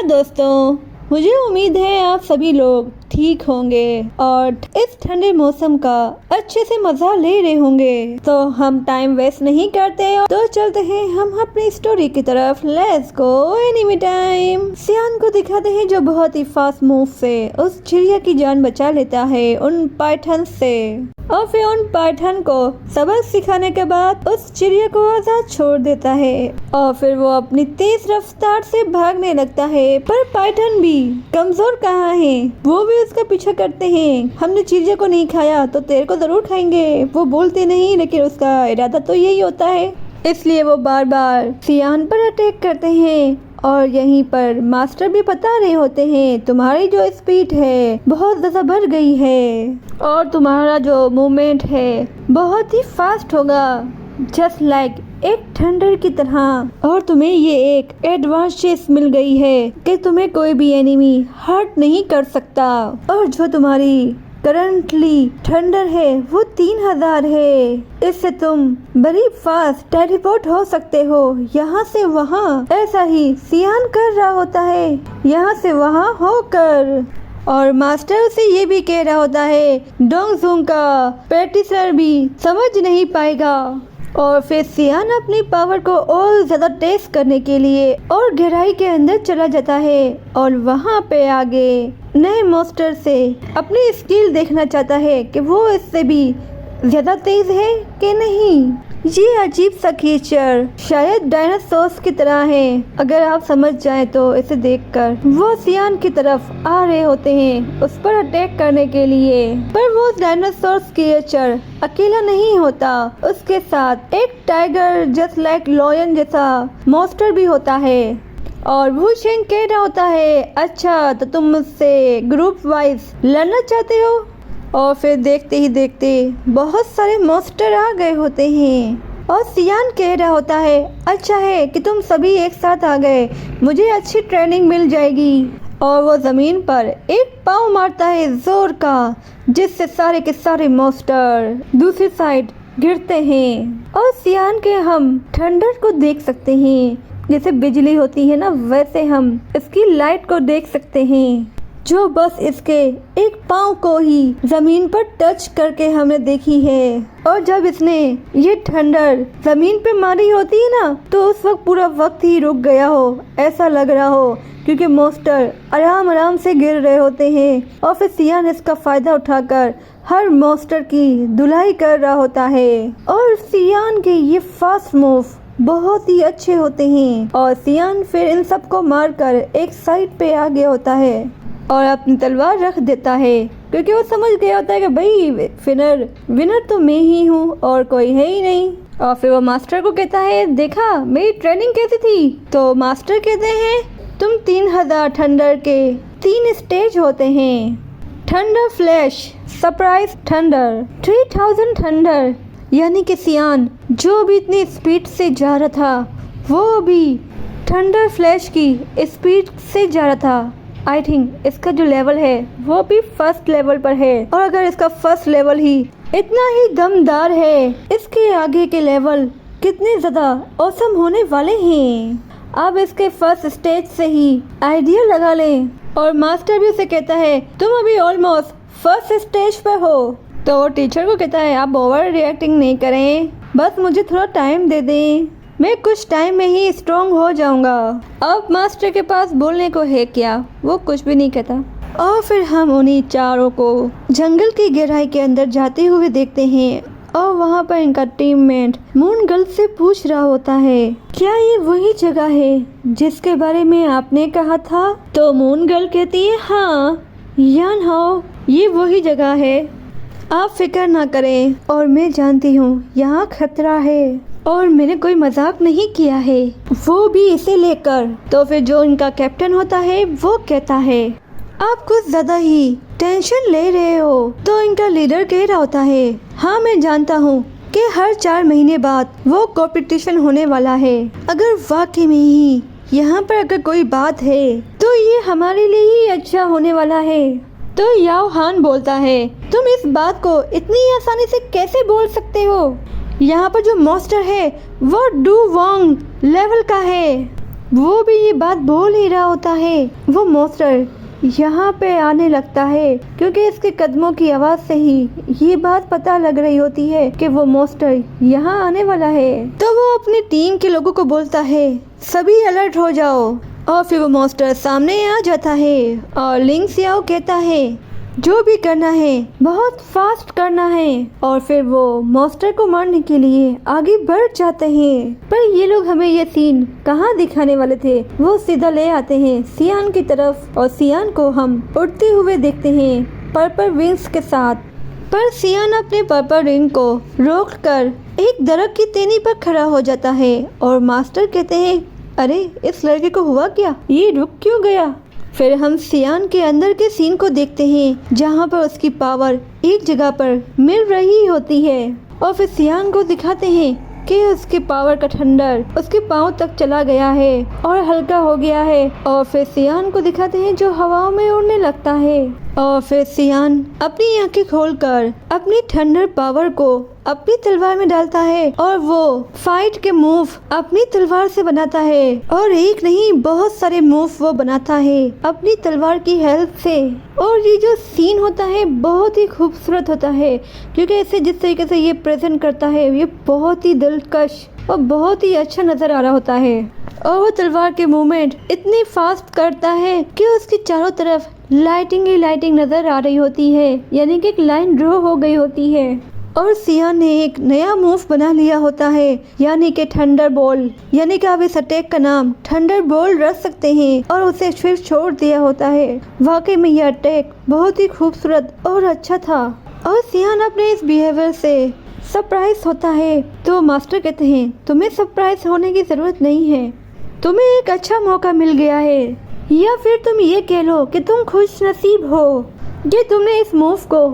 दोस्तों, मुझे उम्मीद है आप सभी लोग ठीक होंगे और इस ठंडे मौसम का अच्छे से मजा ले रहे होंगे। तो हम टाइम वेस्ट नहीं करते तो चलते हैं हम अपनी स्टोरी की तरफ। Let's go enemy time. सियान को दिखाते हैं जो बहुत ही फास्ट मूव से उस चिड़िया की जान बचा लेता है उन पाइथन से, और फिर उन पाइथन को सबक सिखाने के बाद उस चिड़िया को आजाद छोड़ देता है और फिर वो अपनी तेज रफ्तार से भागने लगता है। पर पाइथन भी कमजोर कहाँ है, वो भी उसका पीछा करते हैं। हमने चिड़िया को नहीं खाया तो तेरे को जरूर खाएंगे, वो बोलते नहीं लेकिन उसका इरादा तो यही होता है। इसलिए वो बार बार सियान पर अटैक करते हैं और यहीं पर मास्टर भी बता रहे होते हैं तुम्हारी जो स्पीड है बहुत ज़्यादा बढ़ गई है और तुम्हारा जो मूवमेंट है बहुत ही फास्ट होगा, जस्ट लाइक एक थंडर की तरह। और तुम्हें ये एक एडवांटेज मिल गई है कि तुम्हें कोई भी एनिमी हर्ट नहीं कर सकता। और जो तुम्हारी करंटली थंडर है वो 3000 है, इससे तुम बड़ी फास्ट टेलीपोर्ट हो सकते हो यहाँ से वहाँ। ऐसा ही सियान कर रहा होता है यहाँ से वहाँ होकर, और मास्टर उसे ये भी कह रहा होता है डोंगजोंग का प्रैक्टिसर भी समझ नहीं पाएगा। और फिर सियान अपनी पावर को और ज़्यादा टेस्ट करने के लिए और गहराई के अंदर चला जाता है और वहाँ पे आगे नए मॉन्स्टर से अपनी स्किल देखना चाहता है कि वो इससे भी ज़्यादा तेज है कि नहीं। ये अजीब सा क्रिएचर शायद डायनासोर्स की तरह है, अगर आप समझ जाएं तो इसे देखकर। वो सियान की तरफ आ रहे होते हैं उस पर अटैक करने के लिए, पर वो डायनासोर्स क्रिएचर अकेला नहीं होता, उसके साथ एक टाइगर जस्ट लाइक लॉयन जैसा मॉन्स्टर भी होता है। और वो शेंग कह रहा होता है अच्छा तो तुम मुझसे ग्रुप वाइज लड़ना चाहते हो। और फिर देखते ही देखते बहुत सारे मॉन्स्टर आ गए होते हैं और सियान कह रहा होता है अच्छा है कि तुम सभी एक साथ आ गए, मुझे अच्छी ट्रेनिंग मिल जाएगी। और वो ज़मीन पर एक पाँव मारता है जोर का, जिससे सारे के सारे मॉन्स्टर दूसरी साइड गिरते हैं। और सियान के हम थंडर को देख सकते हैं, जैसे बिजली होती है ना वैसे हम इसकी लाइट को देख सकते हैं जो बस इसके एक पाँव को ही जमीन पर टच करके हमने देखी है। और जब इसने ये थंडर जमीन पे मारी होती है ना तो उस वक्त पूरा वक्त ही रुक गया हो ऐसा लग रहा हो, क्योंकि मॉन्स्टर आराम आराम से गिर रहे होते हैं और फिर सियान इसका फायदा उठाकर हर मॉन्स्टर की धुलाई कर रहा होता है। और सियान के ये फास्ट मूव बहुत ही अच्छे होते हैं और सियान फिर इन सबको मारकर एक साइड पे आ गया होता है और अपनी तलवार रख देता है, क्योंकि वो समझ गया होता है कि भाई विनर तो मैं ही हूँ और कोई है ही नहीं। और फिर वो मास्टर को कहता है देखा मेरी ट्रेनिंग कैसी थी। तो मास्टर कहते हैं तुम 3000 थंडर के 3 स्टेज होते हैं, thunder flash, surprise thunder, 3000 thunder. यानी कि सियान जो भी इतनी स्पीड से जा रहा था वो भी थंडर फ्लैश की स्पीड से जा रहा था। आई थिंक इसका जो लेवल है वो भी फर्स्ट लेवल पर है, और अगर इसका फर्स्ट लेवल ही इतना ही दमदार है, इसके आगे के लेवल कितने ज़्यादा औसम होने वाले हैं। अब इसके फर्स्ट स्टेज से ही आइडिया लगा लें। और मास्टर भी उसे कहता है तुम अभी ऑलमोस्ट फर्स्ट स्टेज पर हो। तो वो टीचर को कहता है आप ओवर रिएक्टिंग नहीं करें, बस मुझे थोड़ा टाइम दे दें, मैं कुछ टाइम में ही स्ट्रॉन्ग हो जाऊंगा। अब मास्टर के पास बोलने को है क्या, वो कुछ भी नहीं कहता। और फिर हम उन्हीं चारों को जंगल की गहराई के अंदर जाते हुए देखते हैं और वहाँ पर इनका टीममेट मून गर्ल से पूछ रहा होता है क्या ये वही जगह है जिसके बारे में आपने कहा था। तो मून गर्ल कहती है हाँ यान हो ये वही जगह है, आप फिक्र ना करें और मैं जानती हूँ यहाँ खतरा है और मैंने कोई मजाक नहीं किया है, वो भी इसे लेकर। तो फिर जो इनका कैप्टन होता है वो कहता है आप कुछ ज्यादा ही टेंशन ले रहे हो। तो इनका लीडर कह रहा होता है हाँ मैं जानता हूँ कि हर 4 महीने बाद वो कंपटीशन होने वाला है, अगर वाकई में ही यहाँ पर अगर कोई बात है तो तो ये हमारे लिए ही अच्छा होने वाला है। तो याओ हान बोलता है, तुम इस बात को इतनी आसानी से कैसे बोल सकते हो? यहाँ पर जो मॉन्स्टर है वो डू वॉन्ग लेवल का है। वो भी ये बात बोल ही रहा होता है। वो मॉन्स्टर यहाँ पे आने लगता है क्योंकि इसके कदमों की आवाज़ से ही ये बात पता लग रही होती है कि वो मॉन्स्टर यहाँ आने वाला है। तो वो अपनी टीम के लोगों को बोलता है, सभी अलर्ट हो जाओ। और फिर वो मॉन्स्टर सामने आ जाता है और लिंग सियाओ कहता है, जो भी करना है बहुत फास्ट करना है। और फिर वो मॉन्स्टर को मारने के लिए आगे बढ़ जाते हैं। पर ये लोग हमें ये सीन कहाँ दिखाने वाले थे, वो सीधा ले आते हैं सियान की तरफ और सियान को हम उड़ते हुए देखते हैं पर्पल विंग्स के साथ। पर सियान अपने पर्पल रिंग को रोक कर एक दरख्त की टहनी पर खड़ा हो जाता है और मास्टर कहते हैं, अरे इस लड़के को हुआ क्या, ये रुक क्यों गया? फिर हम सियान के अंदर के सीन को देखते हैं जहाँ पर उसकी पावर एक जगह पर मिल रही होती है। और फिर सियान को दिखाते हैं कि उसके पावर का ठंडर उसके पाँव तक चला गया है और हल्का हो गया है। और फिर सियान को दिखाते हैं जो हवाओं में उड़ने लगता है। और फिर सियान अपनी आंखें खोलकर अपनी ठंडर पावर को अपनी तलवार में डालता है और वो फाइट के मूव अपनी तलवार से बनाता है। और एक नहीं बहुत सारे मूव वो बनाता है अपनी तलवार की हेल्प से। और ये जो सीन होता है बहुत ही खूबसूरत होता है क्योंकि इसे जिस तरीके से ये प्रेजेंट करता है ये बहुत ही दिलकश और बहुत ही अच्छा नजर आ रहा होता है। और वो तलवार के मूवमेंट इतनी फास्ट करता है कि उसके चारों तरफ लाइटिंग ही लाइटिंग नजर आ रही होती है, यानी कि एक लाइन ड्रॉ हो गई होती है। और सियान ने एक नया मूव बना लिया होता है यानी कि थंडर बॉल, यानी कि आप इस अटैक का नाम थंडर बॉल रख सकते हैं। और उसे फिर छोड़ दिया होता है। वाकई में यह अटैक बहुत ही खूबसूरत और अच्छा था। और सियान अपने इस बिहेवियर से सरप्राइज होता है। तो मास्टर कहते हैं, तुम्हें सरप्राइज होने की जरूरत नहीं है, तुम्हें एक अच्छा मौका मिल गया है, या फिर तुम ये कह लो कि तुम खुश नसीब हो कि तुमने इस मूव को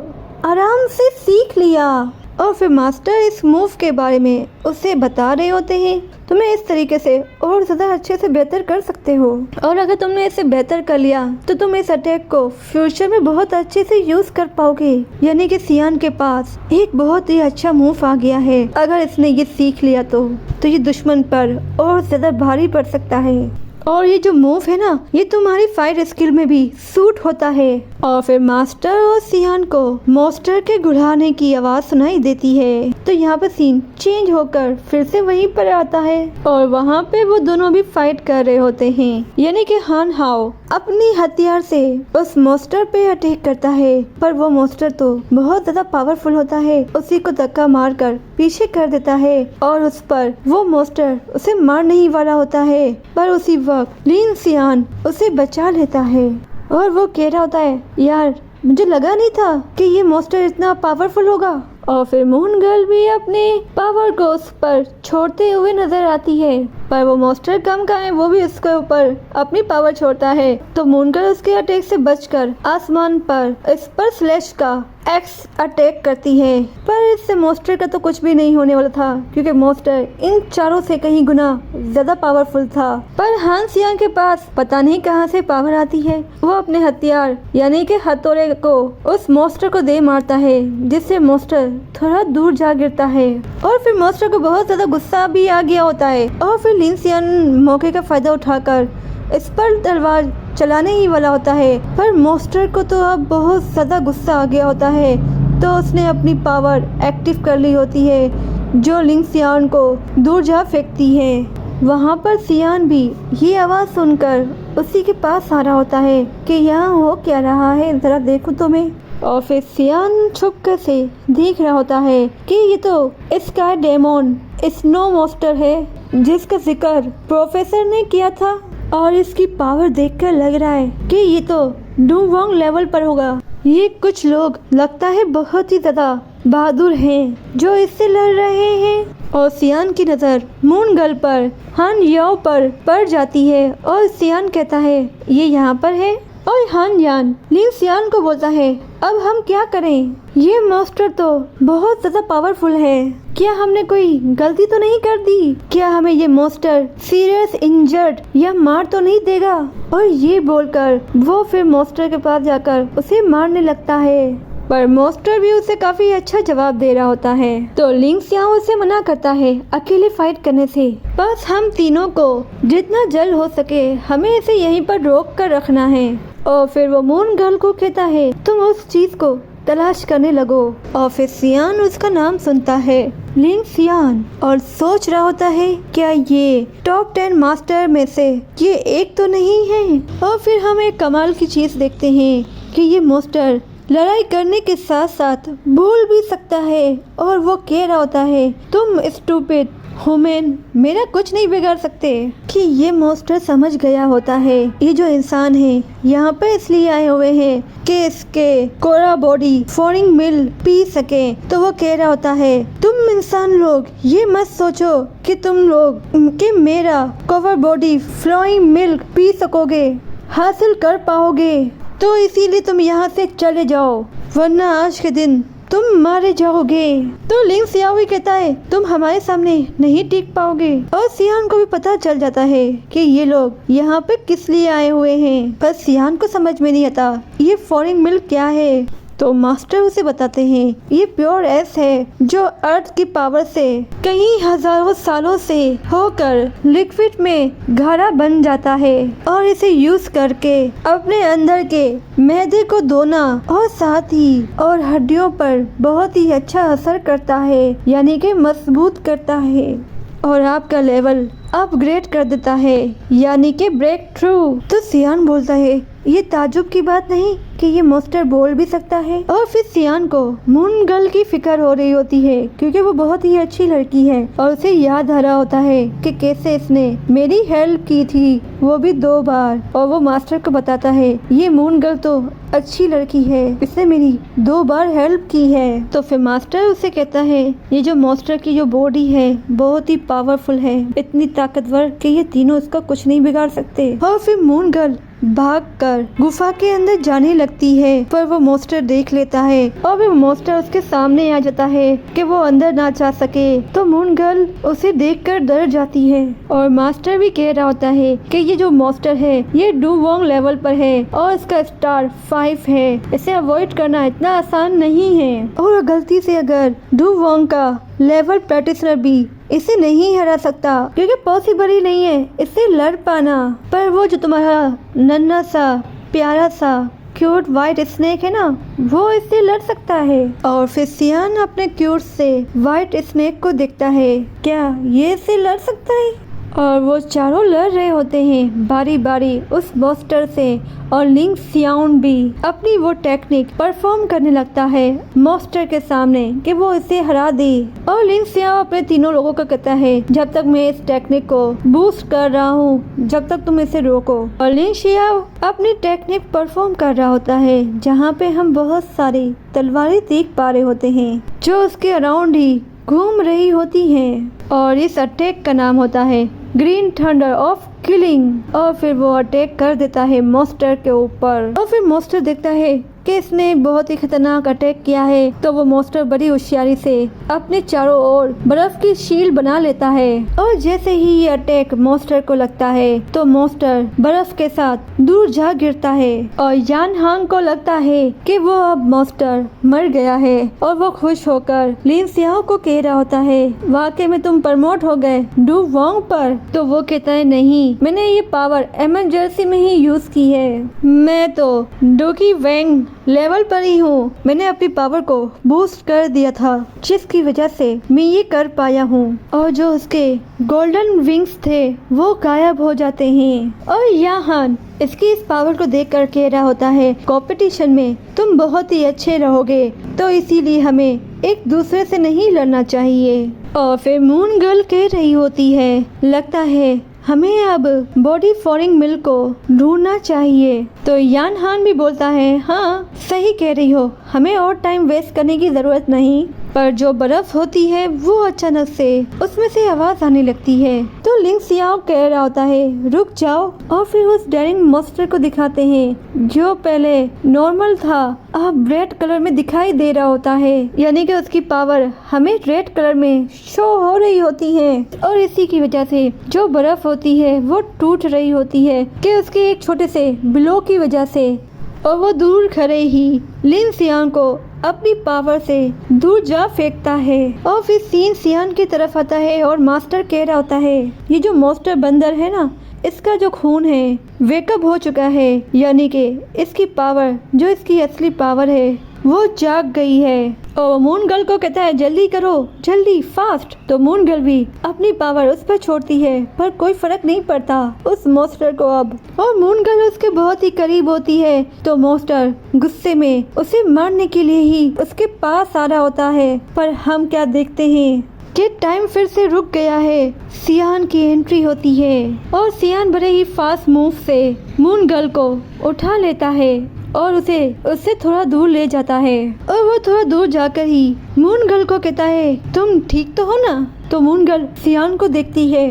आराम से सीख लिया। और फिर मास्टर इस मूव के बारे में उसे बता रहे होते हैं, तुम्हें इस तरीके से और ज़्यादा अच्छे से बेहतर कर सकते हो। और अगर तुमने इसे बेहतर कर लिया तो तुम इस अटैक को फ्यूचर में बहुत अच्छे से यूज कर पाओगे। यानी कि सियान के पास एक बहुत ही अच्छा मूव आ गया है। अगर इसने ये सीख लिया तो ये दुश्मन पर और ज़्यादा भारी पड़ सकता है। और ये जो मूव है ना, ये तुम्हारी फाइट स्किल में भी सूट होता है। और फिर मास्टर और सियान को मॉन्स्टर के गुड़ाने की आवाज सुनाई देती है। तो यहाँ पर सीन चेंज होकर फिर से वहीं पर आता है और वहाँ पे वो दोनों भी फाइट कर रहे होते हैं। यानी कि हान हाओ अपनी हथियार से उस मॉन्स्टर पे अटैक करता है, पर वो मॉन्स्टर तो बहुत ज्यादा पावरफुल होता है, उसी को धक्का मारकर पीछे कर देता है। और उस पर वो मॉन्स्टर उसे मार नहीं वाला होता है, पर उसी लिन सियान उसे बचा लेता है। और वो कह रहा होता है, यार मुझे लगा नहीं था कि ये मॉन्स्टर इतना पावरफुल होगा। और फिर मून गर्ल भी अपने पावर को उस पर छोड़ते हुए नजर आती है, पर वो मॉन्स्टर कम का है, वो भी उसके ऊपर अपनी पावर छोड़ता है। तो मून गर्ल उसके अटैक से बचकर आसमान पर इस पर स्लैश का एक्स अटैक करती है। पर इससे मॉन्स्टर का तो कुछ भी नहीं होने वाला था क्योंकि मॉन्स्टर इन चारों से कहीं गुना ज्यादा पावरफुल था। पर हान सियान के पास पता नहीं कहां से पावर आती है। वो अपने हथियार यानी कि हथौड़े को उस मॉन्स्टर को दे मारता है, जिससे मॉन्स्टर थोड़ा दूर जा गिरता है। और फिर मॉन्स्टर को बहुत ज्यादा गुस्सा भी आ गया होता है। और फिर लिन सियान मौके का फायदा उठाकर इस पर तलवार चलाने ही वाला होता है, पर मॉन्स्टर को तो अब बहुत ज़्यादा गुस्सा आ गया होता है। तो उसने अपनी पावर एक्टिव कर ली होती है जो लिंग सियान को दूर जा फेंकती है। वहाँ पर सियान भी ये आवाज़ सुनकर उसी के पास आ रहा होता है कि यहाँ हो क्या रहा है, ज़रा देखो तो मैं। और फिर सियान छुपकर से देख रहा होता है कि ये तो स्काई डेमोन स्नो मॉन्स्टर है जिसका जिक्र प्रोफेसर ने किया था। और इसकी पावर देखकर लग रहा है कि ये तो डू वॉन्ग लेवल पर होगा। ये कुछ लोग लगता है बहुत ही ज्यादा बहादुर हैं जो इससे लड़ रहे हैं। और सियान की नज़र मून गर्ल पर हान याओ पर पड़ जाती है और सियान कहता है, ये यहाँ पर है। और हान यान लिंग सियान को बोलता है, अब हम क्या करें? ये मॉन्स्टर तो बहुत ज्यादा पावरफुल है। क्या हमने कोई गलती तो नहीं कर दी? क्या हमें ये मॉन्स्टर सीरियस इंजर्ड या मार तो नहीं देगा? और ये बोलकर वो फिर मॉन्स्टर के पास जाकर उसे मारने लगता है, पर मॉन्स्टर भी उसे काफी अच्छा जवाब दे रहा होता है। तो लिंग सियाओ उसे मना करता है अकेले फाइट करने से। बस हम तीनों को जितना जल्द हो सके हमें इसे यहीं पर रोक कर रखना है। और फिर वो मून गर्ल को कहता है, तुम उस चीज को तलाश करने लगो। और फिर सियान उसका नाम सुनता है, लिंग सियान, और सोच रहा होता है क्या ये टॉप 10 मास्टर में से ये एक तो नहीं है। और फिर हम एक कमाल की चीज देखते हैं कि ये मास्टर लड़ाई करने के साथ साथ बोल भी सकता है। और वो कह रहा होता है, तुम स्टूपिड ह्यूमन मेरा कुछ नहीं बिगाड़ सकते। कि ये मॉन्स्टर समझ गया होता है ये जो इंसान है यहाँ पे इसलिए आए हुए हैं कि इसके कोरा बॉडी फॉरिंग मिल्क पी सके। तो वो कह रहा होता है, तुम इंसान लोग ये मत सोचो कि तुम लोग कि मेरा कोरा बॉडी फ्लोइंग मिल्क पी सकोगे, हासिल कर पाओगे, तो इसीलिए तुम यहाँ से चले जाओ, वरना आज के दिन तुम मारे जाओगे। तो लिंग सियाओ भी कहता है, तुम हमारे सामने नहीं टिक पाओगे। और सियान को भी पता चल जाता है कि ये लोग यहाँ पे किस लिए आए हुए हैं, पर सियान को समझ में नहीं आता ये फॉरिन मिल्क क्या है। तो मास्टर उसे बताते हैं ये प्योर एस है जो अर्थ की पावर से कई हजारों सालों से होकर लिक्विड में गाढ़ा बन जाता है। और इसे यूज करके अपने अंदर के मैदे को धोना और साथ ही और हड्डियों पर बहुत ही अच्छा असर करता है, यानी कि मजबूत करता है और आपका लेवल अपग्रेड कर देता है, यानी कि ब्रेक थ्रू। तो सियान बोलता है, ये ताजुब की बात नहीं कि ये मॉन्स्टर बोल भी सकता है। और फिर सियान को मून गर्ल की फिक्र हो रही होती है क्योंकि वो बहुत ही अच्छी लड़की है और उसे याद आ रहा होता है कि कैसे इसने मेरी हेल्प की थी, वो भी 2 बार। और वो मास्टर को बताता है ये मून गर्ल तो अच्छी लड़की है, इसने मेरी 2 बार हेल्प की है। तो फिर मास्टर उसे कहता है ये जो मॉन्स्टर की जो बॉडी है बहुत ही पावरफुल है, इतनी ताकतवर कि ये तीनों इसका कुछ नहीं बिगाड़ सकते। और फिर मून गर्ल भागकर गुफा के अंदर जाने लगती है, पर वो मॉन्स्टर देख लेता है और वो मॉन्स्टर उसके सामने आ जाता है कि वो अंदर ना जा सके। तो मून गर्ल उसे देखकर डर जाती है और मास्टर भी कह रहा होता है कि ये जो मॉन्स्टर है ये डू वोंग लेवल पर है और इसका स्टार 5 है, इसे अवॉइड करना इतना आसान नहीं है। और गलती से अगर डू वोंग का लेवल प्रैक्टिशनर भी इसे नहीं हरा सकता क्योंकि पॉसिबल ही नहीं है इससे लड़ पाना, पर वो जो तुम्हारा नन्हा सा प्यारा सा क्यूट व्हाइट स्नेक है ना वो इससे लड़ सकता है। और फिर सियान अपने क्यूट से व्हाइट स्नेक को देखता है, क्या ये इससे लड़ सकता है? और वो चारों लड़ रहे होते हैं बारी बारी उस मॉन्स्टर से और लिंग सियाओन भी अपनी वो टेक्निक परफॉर्म करने लगता है मॉन्स्टर के सामने कि वो इसे हरा दे। और लिंग सियाओ अपने तीनों लोगों को कहता है जब तक मैं इस टेक्निक को बूस्ट कर रहा हूँ जब तक तुम इसे रोको। और लिंग सियाओ अपनी टेक्निक परफॉर्म कर रहा होता है जहाँ पे हम बहुत सारी तलवारें देख पा रहे होते हैं जो उसके अराउंड ही घूम रही होती हैं। और इस अटैक का नाम होता है ग्रीन थंडर ऑफ किलिंग। और फिर वो अटैक कर देता है मॉन्स्टर के ऊपर। और फिर मॉन्स्टर देखता है कि इसने बहुत ही खतरनाक अटैक किया है, तो वो मॉन्स्टर बड़ी होशियारी से अपने चारों ओर बर्फ की शील्ड बना लेता है। और जैसे ही ये अटैक मॉन्स्टर को लगता है तो मॉन्स्टर बर्फ के साथ दूर जा गिरता है। और यान हांग को लगता है कि वो अब मॉन्स्टर मर गया है और वो खुश होकर लिन सियाओ को कह रहा होता है, वाकई में तुम प्रमोट हो गए डू वोंग पर। तो वो कहता है, नहीं, मैंने ये पावर इमरजेंसी में ही यूज की है, मैं तो डोकी वेंग लेवल पर ही हूँ। मैंने अपनी पावर को बूस्ट कर दिया था जिसकी वजह से मैं ये कर पाया हूँ। और जो उसके गोल्डन विंग्स थे वो गायब हो जाते हैं। और यहाँ इसकी इस पावर को देख कर कह रहा होता है, कंपटीशन में तुम बहुत ही अच्छे रहोगे, तो इसीलिए हमें एक दूसरे से नहीं लड़ना चाहिए। और फिर मून गर्ल कह रही होती है, लगता है हमें अब बॉडी फॉरिंग मिल्क को ढूंढना चाहिए। तो यान हान भी बोलता है, हाँ सही कह रही हो, हमें और टाइम वेस्ट करने की जरूरत नहीं। पर जो बर्फ होती है वो अचानक से उसमें से आवाज आने लगती है। तो तो लिंग सियाओ कह रहा होता है रुक जाओ, और फिर उस डेयरिंग मॉन्स्टर को दिखाते हैं जो पहले नॉर्मल था अब रेड कलर में दिखाई दे रहा होता है, यानी कि उसकी पावर हमें रेड कलर में शो हो रही होती है और इसी की वजह से जो बर्फ होती है वो टूट रही होती है कि उसके एक छोटे से ब्लो की वजह से, और वो दूर खड़े ही लिन सियान को अपनी पावर से दूर जा फेंकता है। और फिर सीन सियान की तरफ आता है और मास्टर कह रहा होता है ये जो मॉन्स्टर बंदर है ना, इसका जो खून है वेकअप हो चुका है, यानी कि इसकी पावर जो इसकी असली पावर है वो जाग गई है। और मून गर्ल को कहता है जल्दी करो, जल्दी फास्ट। तो मून गर्ल भी अपनी पावर उस पर छोड़ती है पर कोई फर्क नहीं पड़ता उस मॉन्स्टर को अब, और मून गर्ल उसके बहुत ही करीब होती है तो मॉन्स्टर गुस्से में उसे मारने के लिए ही उसके पास आ रहा होता है। पर हम क्या देखते हैं कि टाइम फिर से रुक गया है, सियान की एंट्री होती है और सियान बड़े ही फास्ट मूव से मून गर्ल को उठा लेता है और उसे उससे थोड़ा दूर ले जाता है। और वो थोड़ा दूर जाकर ही मून गर्ल को कहता है तुम ठीक तो हो ना। तो मून गर्ल सियान को देखती है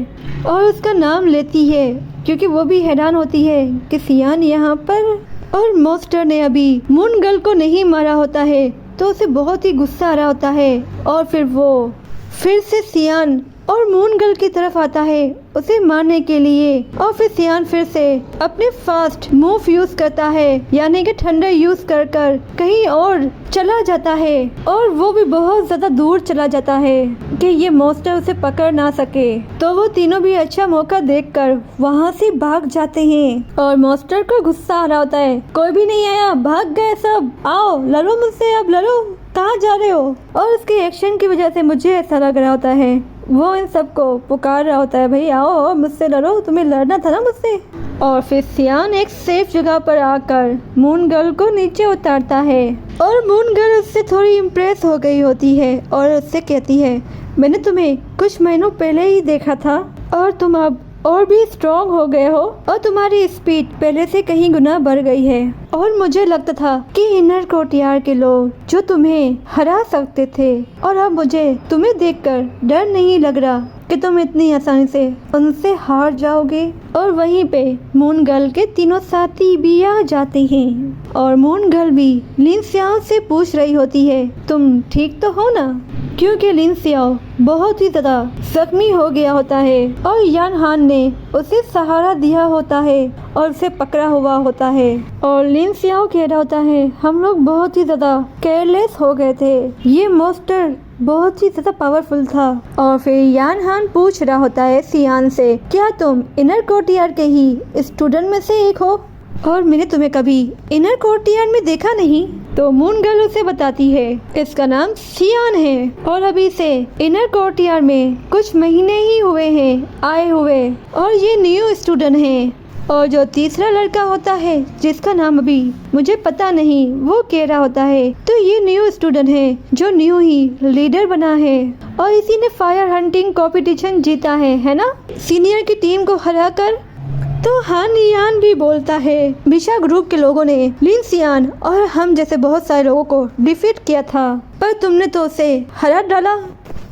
और उसका नाम लेती है क्योंकि वो भी हैरान होती है कि सियान यहाँ पर, और मॉन्स्टर ने अभी मून गर्ल को नहीं मारा होता है तो उसे बहुत ही गुस्सा आ रहा होता है। और फिर वो फिर से सियान और मून गर्ल की तरफ आता है उसे मारने के लिए, और फिर सियान फिर से अपने फास्ट मूव यूज करता है, यानी कि ठंडा यूज कर कहीं और चला जाता है और वो भी बहुत ज्यादा दूर चला जाता है कि ये मॉन्स्टर उसे पकड़ ना सके। तो वो तीनों भी अच्छा मौका देखकर वहाँ से भाग जाते हैं और मॉन्स्टर को गुस्सा आ रहा होता है कोई भी नहीं आया, भाग गए सब, आओ लड़ो मुझसे, अब लड़ो, कहाँ जा रहे हो। और उसके एक्शन की वजह से मुझे ऐसा लग रहा होता है वो इन सबको पुकार रहा होता है भाई आओ मुझसे लड़ो, तुम्हें लड़ना था ना मुझसे। और फिर सियान एक सेफ जगह पर आकर मून गर्ल को नीचे उतारता है और मून गर्ल उससे थोड़ी इम्प्रेस हो गई होती है और उससे कहती है मैंने तुम्हें कुछ महीनों पहले ही देखा था और तुम अब और भी स्ट्रॉन्ग हो गए हो और तुम्हारी स्पीड पहले से कहीं गुना बढ़ गई है, और मुझे लगता था कि इनर कोर्टयार्ड के लोग जो तुम्हें हरा सकते थे, और अब मुझे तुम्हें देखकर डर नहीं लग रहा कि तुम इतनी आसानी से उनसे हार जाओगे। और वहीं पे मून गर्ल के तीनों साथी भी आ जाते हैं और मून गर्ल भी लिन सियाओ से पूछ रही होती है तुम ठीक तो हो ना, क्योंकि लिन सियाओ बहुत ही ज्यादा जख्मी हो गया होता है और यान हान ने उसे सहारा दिया होता है और उसे पकड़ा हुआ होता है। और लिन सियाओ कह रहा होता है हम लोग बहुत ही ज्यादा केयरलेस हो गए थे, ये मॉन्स्टर बहुत ही ज्यादा पावरफुल था। और फिर यान हान पूछ रहा होता है सियान से क्या तुम इनर कोर्टयार्ड के ही स्टूडेंट में से एक हो, और मैंने तुम्हें कभी इनर कोर्टयार्ड में देखा नहीं। तो मून गर्ल उसे बताती है इसका नाम सियान है और अभी से इनर कोर्टयार्ड में कुछ महीने ही हुए हैं आए हुए, और ये न्यू स्टूडेंट है। और जो तीसरा लड़का होता है जिसका नाम अभी मुझे पता नहीं, वो कह रहा होता है तो ये न्यू स्टूडेंट है जो न्यू ही लीडर बना है और इसी ने फायर हंटिंग कंपटीशन जीता है ना, सीनियर की टीम को हराकर। तो हान यान भी बोलता है बिशा ग्रुप के लोगों ने लिन सियान और हम जैसे बहुत सारे लोगों को डिफीट किया था पर तुमने तो उसे हरा डाला।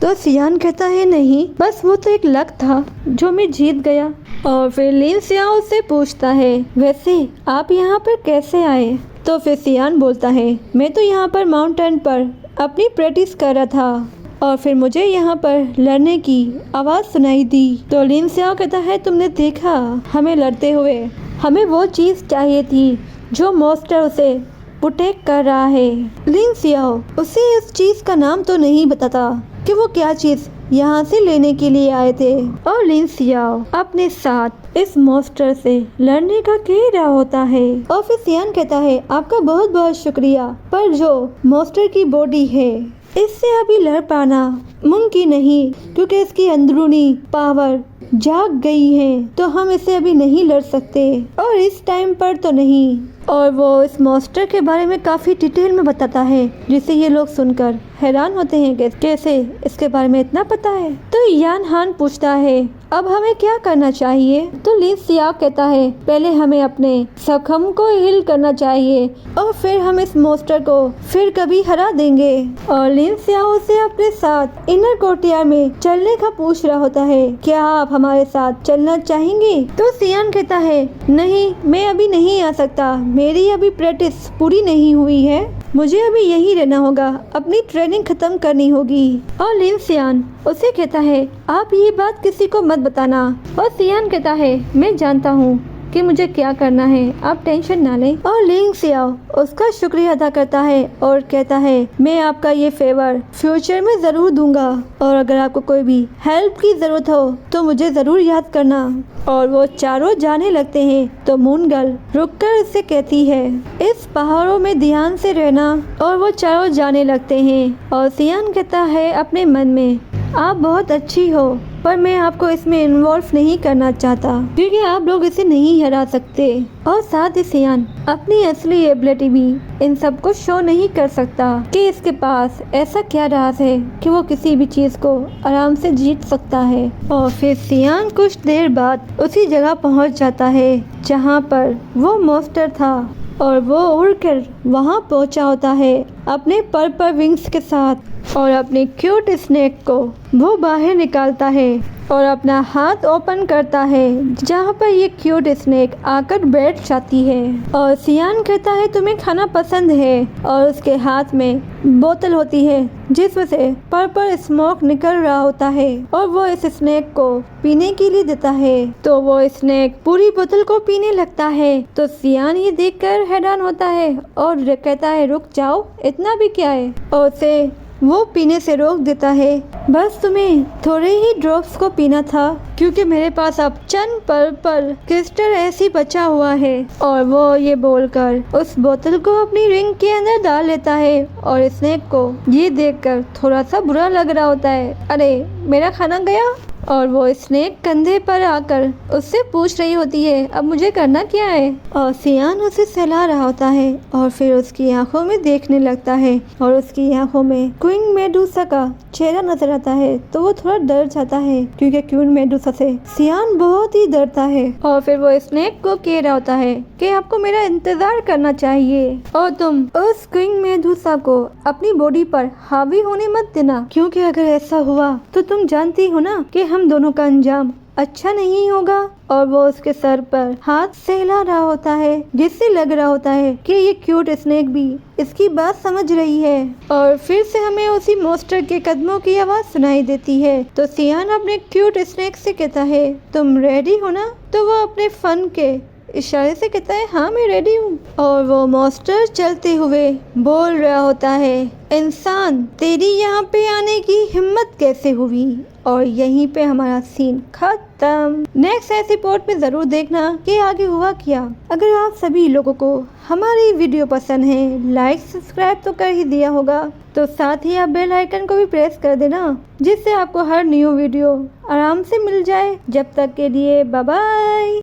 तो सियान कहता है नहीं, बस वो तो एक लक था जो मैं जीत गया। और फिर लिन सियाओ से पूछता है वैसे आप यहाँ पर कैसे आए। तो फिर सियान बोलता है मैं तो यहाँ पर माउंटेन पर अपनी प्रैक्टिस कर रहा था और फिर मुझे यहाँ पर लड़ने की आवाज़ सुनाई दी। तो लिन सियाओ कहता है तुमने देखा हमें लड़ते हुए, हमें वो चीज़ चाहिए थी जो मॉन्स्टर उसे प्रोटेक्ट कर रहा है। लिन सियाओ उसे इस चीज़ का नाम तो नहीं बताता कि वो क्या चीज़ यहाँ से लेने के लिए आए थे, और लिन सियाओ अपने साथ इस मॉन्स्टर से लड़ने का कह रहा होता है। और फिर सियान कहता है आपका बहुत बहुत शुक्रिया, पर जो मॉन्स्टर की बॉडी है इससे अभी लड़ पाना मुमकिन नहीं क्योंकि इसकी अंदरूनी पावर जाग गई है, तो हम इसे अभी नहीं लड़ सकते और इस टाइम पर तो नहीं। और वो इस मॉन्स्टर के बारे में काफ़ी डिटेल में बताता है, जिसे ये लोग सुनकर हैरान होते हैं कि कैसे इसके बारे में इतना पता है। तो यान हान पूछता है अब हमें क्या करना चाहिए। तो लिन सियाओ कहता है पहले हमें अपने जख्म को हील करना चाहिए और फिर हम इस मॉन्स्टर को फिर कभी हरा देंगे। और लिन सियाओ से अपने साथ इनर कोर्टियार में चलने का पूछ रहा होता है, क्या आप हमारे साथ चलना चाहेंगे। तो सियान कहता है नहीं, मैं अभी नहीं आ सकता, मेरी अभी प्रैक्टिस पूरी नहीं हुई है, मुझे अभी यहीं रहना होगा, अपनी ट्रेनिंग खत्म करनी होगी। और लिन सियान उसे कहता है आप ये बात किसी को मत बताना। और सियान कहता है मैं जानता हूँ कि मुझे क्या करना है, आप टेंशन ना लें। और लिन सियाओ उसका शुक्रिया अदा करता है और कहता है मैं आपका ये फेवर फ्यूचर में ज़रूर दूंगा और अगर आपको कोई भी हेल्प की ज़रूरत हो तो मुझे ज़रूर याद करना। और वो चारों जाने लगते हैं तो मून गर्ल रुककर उससे कहती है इस पहाड़ों में ध्यान से रहना। और वो चारों जाने लगते हैं और सियान कहता है अपने मन में आप बहुत अच्छी हो पर मैं आपको इसमें इन्वॉल्व नहीं करना चाहता क्योंकि आप लोग इसे नहीं हरा सकते। और साथ ही सियान अपनी असली एबिलिटी भी इन सब को शो नहीं कर सकता कि इसके पास ऐसा क्या राज है कि वो किसी भी चीज को आराम से जीत सकता है। और फिर सियान कुछ देर बाद उसी जगह पहुंच जाता है जहां पर वो मॉन्स्टर था और वो उड़कर वहां पहुंचा होता है अपने पर्पल विंग्स के साथ और अपने क्यूट स्नेक को वो बाहर निकालता है और अपना हाथ ओपन करता है जहाँ पर ये क्यूट स्नेक आकर बैठ जाती है। और सियान कहता है तुम्हें खाना पसंद है और उसके हाथ में बोतल होती है जिसमें से पर्पल स्मोक निकल रहा होता है और वो इस स्नेक को पीने के लिए देता है। तो वो स्नेक पूरी बोतल को पीने लगता है। तो सियान ये देखकर हैरान होता है और कहता है रुक जाओ, इतना भी क्या है, और उसे वो पीने से रोक देता है। बस तुम्हें थोड़े ही ड्रॉप्स को पीना था क्योंकि मेरे पास अब चंद पर्पल क्रिस्टल ऐसी बचा हुआ है। और वो ये बोलकर उस बोतल को अपनी रिंग के अंदर डाल लेता है और स्नेक को ये देखकर थोड़ा सा बुरा लग रहा होता है, अरे मेरा खाना गया। और वो स्नेक कंधे पर आकर उससे पूछ रही होती है अब मुझे करना क्या है। और सियान उसे सहला रहा होता है और फिर उसकी आंखों में देखने लगता है और उसकी आंखों में क्वीन मेडूसा का चेहरा नजर आता है। तो वो थोड़ा डर जाता है क्योंकि क्वीन मेडूसा से सियान बहुत ही डरता है। और फिर वो स्नेक को कह रहा होता है कि आपको मेरा इंतजार करना चाहिए और तुम उस क्वीन मेडूसा को अपनी बॉडी पर हावी होने मत देना क्योंकि अगर ऐसा हुआ तो तुम जानती हो ना कि हम दोनों का अंजाम अच्छा नहीं होगा। और वो उसके सर पर हाथ सहला रहा होता है जिससे लग रहा होता है कि ये क्यूट स्नेक भी इसकी बात समझ रही है। और फिर से हमें उसी मॉन्स्टर के कदमों की आवाज सुनाई देती है। तो सियान अपने क्यूट स्नेक से कहता है तुम रेडी हो ना। तो वो अपने फन के इशारे से कहता है हाँ मैं रेडी हूँ। और वो मॉन्स्टर चलते हुए बोल रहा होता है इंसान तेरी यहाँ पे आने की हिम्मत कैसे हुई। और यहीं पे हमारा सीन खत्म। नेक्स्ट एपिसोड में जरूर देखना कि आगे हुआ क्या। अगर आप सभी लोगों को हमारी वीडियो पसंद है लाइक सब्सक्राइब तो कर ही दिया होगा, तो साथ ही आप बेल आइकन को भी प्रेस कर देना जिससे आपको हर न्यू वीडियो आराम से मिल जाए। जब तक के लिए बाय बाय।